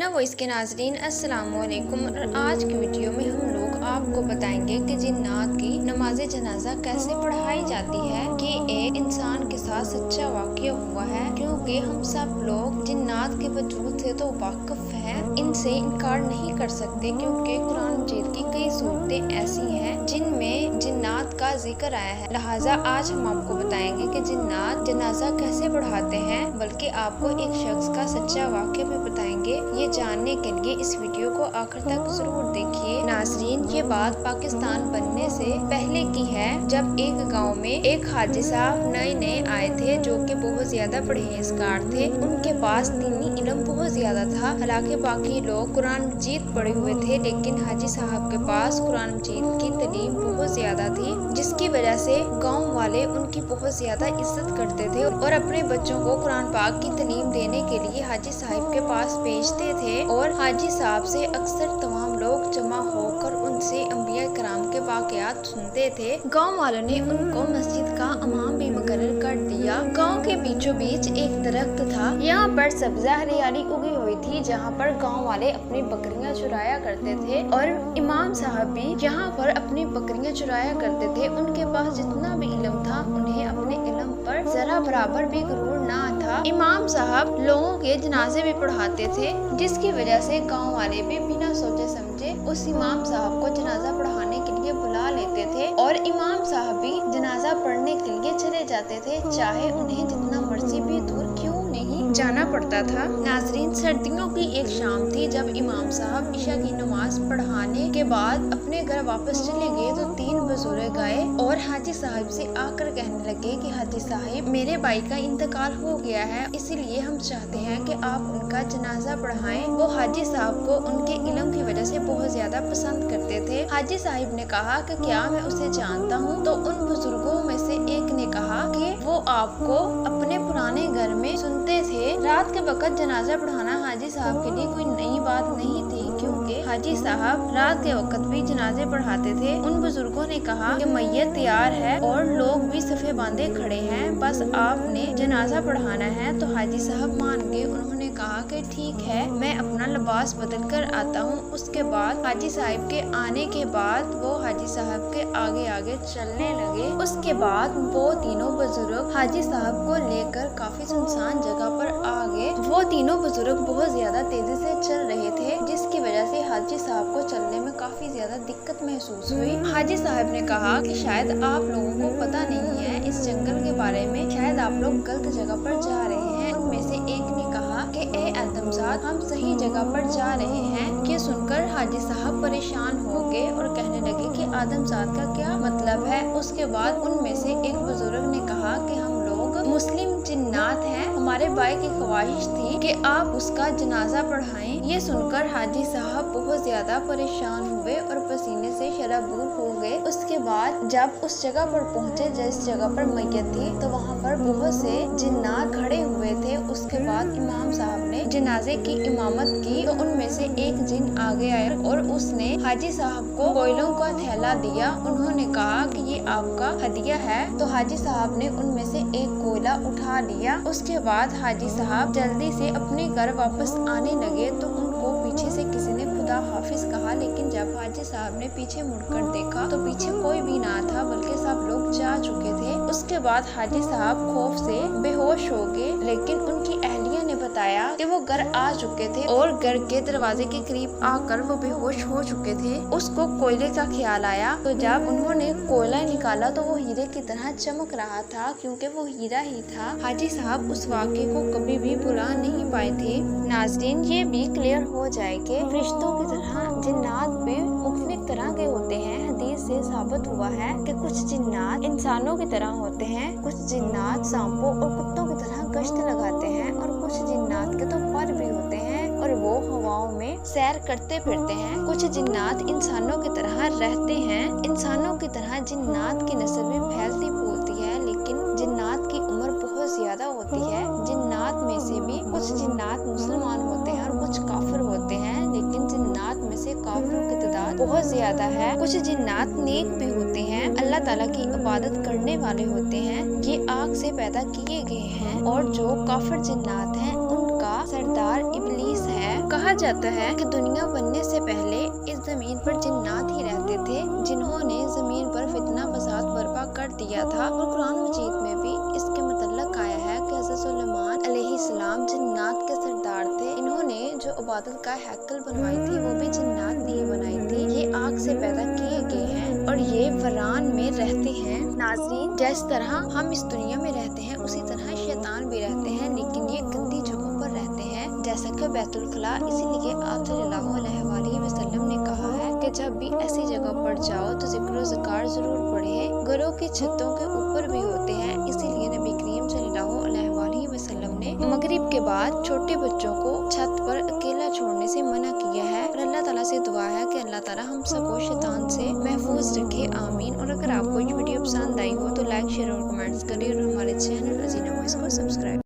Medina voice के नाजरीन अस्सलाम वालेकुम। और आज की वीडियो में हम लोग आपको बताएंगे कि जिन्नात की नमाज जनाजा कैसे पढ़ाई जाती है। कि एक इंसान के साथ सच्चा वाक़या हुआ है, क्योंकि हम सब लोग जिन्नात के वजूद से तो वाकिफ हैं, इनसे इनकार नहीं कर सकते, क्योंकि कुरान मजीद की कई सूरतें ऐसी हैं जिनमें जिन्नात का जिक्र आया है। लिहाजा आज हम आपको बताएंगे कि जिन्नात जनाजा कैसे पढ़ाते हैं, बल्कि आपको एक शख्स का सच्चा वाक़या भी बताएंगे। ये जानने के लिए इस वीडियो को आखिर तक जरूर देखिए। नाजरीन, ये बात पाकिस्तान बनने से पहले की है, जब एक गांव में एक हाजी साहब नए आए थे, जो कि बहुत ज्यादा परहेजगार थे। उनके पास दीनी इल्म बहुत ज्यादा था। हालांकि बाकी लोग कुरान मजीद पढ़े हुए थे, लेकिन हाजी साहब के पास कुरान मजीद की तालीम बहुत ज्यादा थी, जिसकी वजह से गाँव वाले उनकी बहुत ज्यादा इज्जत करते थे और अपने बच्चों को कुरान पाक की तालीम देने के लिए हाजी साहब के पास भेजते थे। और हाजी साहब से अक्सर तमाम लोग जमा होकर उनसे अंबिया कराम के वाकयात सुनते थे। गांव वालों ने उनको मस्जिद का इमाम भी मुकर्रर कर दिया। गांव के बीचों बीच एक दरख्त था, यहाँ पर सब्जा हरियाली उगी हुई थी, जहाँ पर गांव वाले अपनी बकरियां चुराया करते थे। और इमाम साहब भी यहाँ पर अपनी बकरियां चुराया करते थे। उनके पास जितना भी इल्म था, उन्हें अपने इल्म पर जरा बराबर भी गुरूर ना था। इमाम साहब लोगों के जनाजे भी पढ़ाते थे, जिसकी वजह से गांव वाले भी बिना सोचे समझे उस इमाम साहब को जनाजा पढ़ाने के लिए बुला लेते थे। और इमाम साहब भी जनाजा पढ़ने के लिए चले जाते थे, चाहे उन्हें जितना मर्जी भी दूर क्यों नहीं जाना पड़ता था। नाजरीन, सर्दियों की एक शाम थी, जब इमाम साहब इशा की नमाज पढ़ाने के बाद अपने घर वापस चले गए, तो 3 बुजुर्ग आए और हाजी साहब से आकर कहने लगे कि हाजी साहब, मेरे भाई का इंतकाल हो गया है, इसीलिए हम चाहते हैं कि आप उनका जनाजा पढ़ाएं। वो हाजी साहब को उनके इल्म की वजह से बहुत ज्यादा पसंद करते थे। हाजी साहब ने कहा कि क्या मैं उसे जानता हूँ? तो उन बुजुर्गों में से एक ने कहा कि वो आपको अपने पुराने घर में सुनते थे। रात के वक्त जनाजा पढ़ाना हाजी साहब के लिए कोई नई बात नहीं थी, क्योंकि हाजी साहब रात के वक्त भी जनाजे पढ़ाते थे। उन बुजुर्गों ने कहा कि मैयत तैयार है और लोग भी सफे बांधे खड़े हैं, बस आपने जनाजा पढ़ाना है। तो हाजी साहब मान गए। उन्होंने कहा कि ठीक है, मैं अपना लिबास बदल कर आता हूँ। उसके बाद हाजी साहब के आने के बाद वो हाजी साहब के आगे आगे चलने लगे। उसके बाद वो तीनों बुजुर्ग हाजी साहब को लेकर काफी सुनसान जगह पर आ गए। वो तीनों बुजुर्ग बहुत ज्यादा तेजी से चल रहे थे, जिसकी वजह से हाजी साहब को चलने में काफी ज्यादा दिक्कत महसूस हुई। हाजी साहब ने कहा कि शायद आप लोगों को पता नहीं है इस जंगल के बारे में, शायद आप लोग गलत जगह पर जा रहे हैं। उनमें से एक ने कहा कि ए आदमजाद, हम सही जगह पर जा रहे हैं। ये सुनकर हाजी साहब परेशान हो गए और कहने लगे कि आदमजाद का क्या मतलब है। उसके बाद उनमें से एक बुजुर्ग ने कहा कि हम लोग मुस्लिम जिन्नात हैं, हमारे भाई की ख्वाहिश थी कि आप उसका जनाजा पढ़ाएं। ये सुनकर हाजी साहब बहुत ज्यादा परेशान हुए और पसीने से शराबूर हो गए। उसके बाद जब उस जगह पर पहुंचे जिस जगह पर मैयत थी, तो वहाँ पर बहुत से जिन्नात खड़े हुए थे। उसके बाद इमाम साहब ने जनाजे की इमामत की, तो उनमें से एक जिन आगे आया और उसने हाजी साहब को कोयलों का थैला दिया। उन्होंने कहा कि ये आपका हदिया है। तो हाजी साहब ने उनमें से एक कोयला उठा लिया। उसके बाद हाजी साहब जल्दी से अपने घर वापस आने लगे, तो उनको पीछे से किसी ने खुदा हाफिज कहा। लेकिन जब हाजी साहब ने पीछे मुड़कर देखा, तो पीछे कोई भी ना था, बल्कि सब लोग जा चुके थे। उसके बाद हाजी साहब खौफ से बेहोश हो गए, लेकिन उनकी अहलिया ने बताया कि वो घर आ चुके थे और घर के दरवाजे के करीब आकर वो बेहोश हो चुके थे। उसको कोयले का ख्याल आया, तो जब उन्होंने कोयला निकाला तो वो हीरे की तरह चमक रहा था, क्योंकि वो हीरा ही था। हाजी साहब उस वाक़े को कभी भी भुला नहीं पाए थे। नाज़रीन, ये भी क्लियर हो जाए कि फरिश्तों की तरह जिन्नात भी मुख्तलिफ तरह के होते हैं। हदीस से साबित हुआ है कि कुछ जिन्नात इंसानों की तरह होते हैं, कुछ जिन्नात सांपों और कुत्तों की तरह गश्त लगाते हैं, और कुछ जिन्नात के तो पर भी होते हैं और वो हवाओं में सैर करते फिरते हैं। कुछ जिन्नात इंसानों की तरह रहते हैं। इंसानों की तरह जिन्नात की नस्ल भी फैलती फूलती है, लेकिन जिन्नात की उम्र बहुत ज्यादा होती है। जिन्नात में से भी कुछ जिन्नात मुसलमान होते हैं और कुछ काफिर होते हैं, लेकिन जिन्नात में से काफिरों की तादाद बहुत ज्यादा है। कुछ जिन्नात नेक भी होते हैं, अल्लाह ताला की इबादत करने वाले होते हैं। ये आग से पैदा किए गए हैं। और जो काफिर जिन्नात हैं, उनका सरदार इबलीस है। کہا جاتا ہے کہ دنیا بننے سے پہلے اس زمین پر جنات ہی رہتے تھے جنہوں نے زمین پر فتنہ فساد برپا کر دیا تھا، اور قرآن مجید میں بھی اس کے متعلق آیا ہے کہ حضرت سلیمان علیہ السلام جنات کے سردار تھے۔ انہوں نے جو عبادت کا ہیکل بنوائی تھی وہ بھی جنات نے ہی بنائی تھی۔ یہ آگ سے پیدا کیے گئے ہیں اور یہ وران میں رہتے ہیں۔ ناظرین، جس طرح ہم اس دنیا میں رہتے ہیں اسی طرح شیطان بھی رہتے ہیں، لیکن یہ گندی جگہوں پر رہتے ہیں جیسا کہ بیت الخلاء۔ اسی لیے آپ صلی اللہ علیہ وآلہ وسلم نے کہا ہے کہ جب بھی ایسی جگہ پر جاؤ تو ذکر و ذکار ضرور پڑھے۔ گھروں کی چھتوں کے اوپر بھی ہوتے ہیں، اسی لیے نبی کریم صلی اللہ علیہ وآلہ وسلم نے مغرب کے بعد چھوٹے بچوں کو چھت پر اکیلا چھوڑنے سے منع کیا ہے۔ اور اللہ تعالیٰ سے دعا ہے کہ اللہ تعالیٰ ہم سب کو شیطان سے محفوظ رکھے، آمین۔ اور اگر آپ کو یہ ویڈیو پسند آئی ہو تو لائک، شیئر اور کمنٹس کریے، اور ہمارے چینل رزینہ وائس کو سبسکرائب